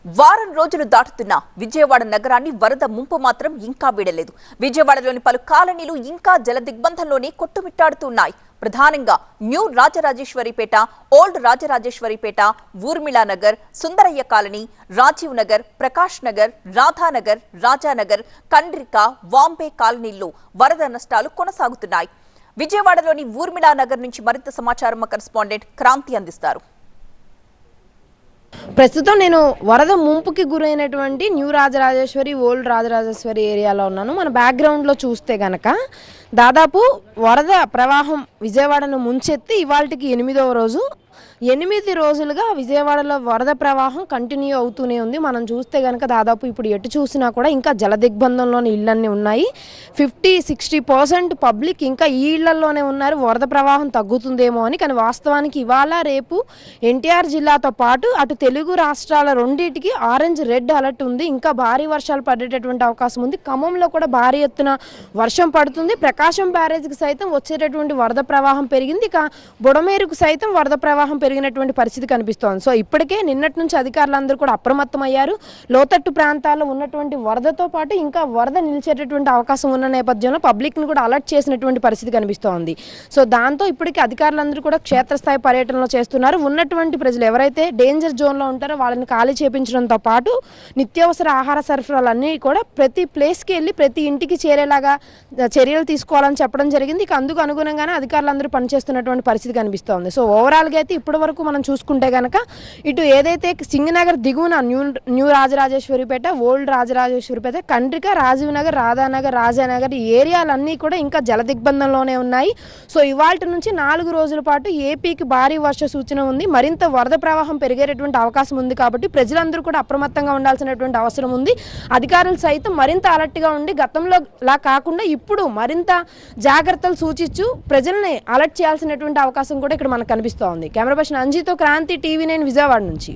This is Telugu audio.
వారం రోజులు దాటుతున్నా విజయవాడ నగరాన్ని వరద ముంపు మాత్రం ఇంకా వీడలేదు. విజయవాడలోని పలు కాలనీలు ఇంకా జలదిగ్బంధంలోనే కొట్టుమిట్టాడుతున్నాయి. ప్రధానంగా new Rajarajeshwaripeta, old Rajarajeshwaripeta, Urmilanagar, Sundarayya colony, Rajiv Nagar, Prakash Nagar, Radhanagar, Rajanagar, Kandrika, Vambay కాలనీల్లో వరద నష్టాలు కొనసాగుతున్నాయి. విజయవాడలోని ఊర్మిళానగర్ నుంచి మరింత సమాచారం మా కరెస్పాండెంట్ క్రాంతి అందిస్తారు. ప్రస్తుతం నేను వరద ముంపుకి గురైనటువంటి న్యూ రాజరాజేశ్వరి, ఓల్డ్ రాజరాజేశ్వరి ఏరియాలో ఉన్నాను. మన బ్యాక్గ్రౌండ్లో చూస్తే గనక దాదాపు వరద ప్రవాహం విజయవాడను ముంచెత్తి ఇవాళకి 8వ రోజు. 8 రోజులుగా విజయవాడలో వరద ప్రవాహం కంటిన్యూ అవుతూనే ఉంది. మనం చూస్తే కనుక దాదాపు ఇప్పుడు ఎటు చూసినా కూడా ఇంకా జలదిగ్బంధంలోని ఇళ్ళన్నీ ఉన్నాయి. 50-60% పబ్లిక్ ఇంకా ఈ ఇళ్లలోనే ఉన్నారు. వరద ప్రవాహం తగ్గుతుందేమో అని. కానీ వాస్తవానికి ఇవాళ రేపు ఎన్టీఆర్ జిల్లాతో పాటు అటు తెలుగు రాష్ట్రాల రెండింటికి ఆరెంజ్ రెడ్ అలర్ట్ ఉంది. ఇంకా భారీ వర్షాలు పడేటటువంటి అవకాశం ఉంది. ఖమ్మంలో కూడా భారీ ఎత్తున వర్షం పడుతుంది. ప్రకాశం బ్యారేజ్కి సైతం వచ్చేటటువంటి వరద ప్రవాహం పెరిగింది. ఇక బుడమేరుకు సైతం వరద ప్రవాహం పెరిగినటువంటి పరిస్థితి కనిపిస్తోంది. సో ఇప్పటికే నిన్నటి నుంచి అధికారులందరూ కూడా అప్రమత్తమయ్యారు. లోతట్టు ప్రాంతాల్లో ఉన్నటువంటి వరదతో పాటు ఇంకా వరద నిలిచేటటువంటి అవకాశం ఉన్న నేపథ్యంలో పబ్లిక్ను కూడా అలర్ట్ చేసినటువంటి పరిస్థితి కనిపిస్తోంది. సో దాంతో ఇప్పటికే అధికారులందరూ కూడా క్షేత్రస్థాయి పర్యటనలో చేస్తున్నారు. ఉన్నటువంటి ప్రజలు ఎవరైతే డేంజర్ జోన్లో ఉంటారో వాళ్ళని ఖాళీ చేపించడంతో పాటు నిత్యావసర ఆహార సరఫరాలన్నీ కూడా ప్రతి ప్లేస్కి వెళ్ళి ప్రతి ఇంటికి చేరేలాగా చర్యలు తీసుకోవాలని చెప్పడం జరిగింది. ఇక అందుకు అనుగుణంగానే అధికారులందరూ పనిచేస్తున్నటువంటి పరిస్థితి కనిపిస్తోంది. సో ఓవరాల్గా అయితే ఇప్పటి వరకు మనం చూసుకుంటే కనుక ఇటు ఏదైతే సింగనగర్ దిగువన న్యూ రాజరాజేశ్వరిపేట, ఓల్డ్ రాజరాజేశ్వరిపేట, కండ్రిక, రాజీవ్ నగర్, రాధానగర్, రాజానగర్ ఈ ఏరియాలన్నీ కూడా ఇంకా జలదిగ్బంధంలోనే ఉన్నాయి. సో ఇవాళ నుంచి 4 రోజుల పాటు ఏపీకి భారీ వర్ష సూచన ఉంది. మరింత వరద ప్రవాహం పెరిగేటటువంటి అవకాశం ఉంది. కాబట్టి ప్రజలందరూ కూడా అప్రమత్తంగా ఉండాల్సినటువంటి అవసరం ఉంది. అధికారులు సైతం మరింత అలర్ట్గా ఉండి గతంలో లా కాకుండా ఇప్పుడు మరింత జాగ్రత్తలు సూచించు ప్రజల్ని అలర్ట్ చేయాల్సినటువంటి అవకాశం కూడా ఇక్కడ మనకు కనిపిస్తోంది. కెమెరా పర్సన్ అంజీతో క్రాంతి, TV9 విజయవాడ నుంచి.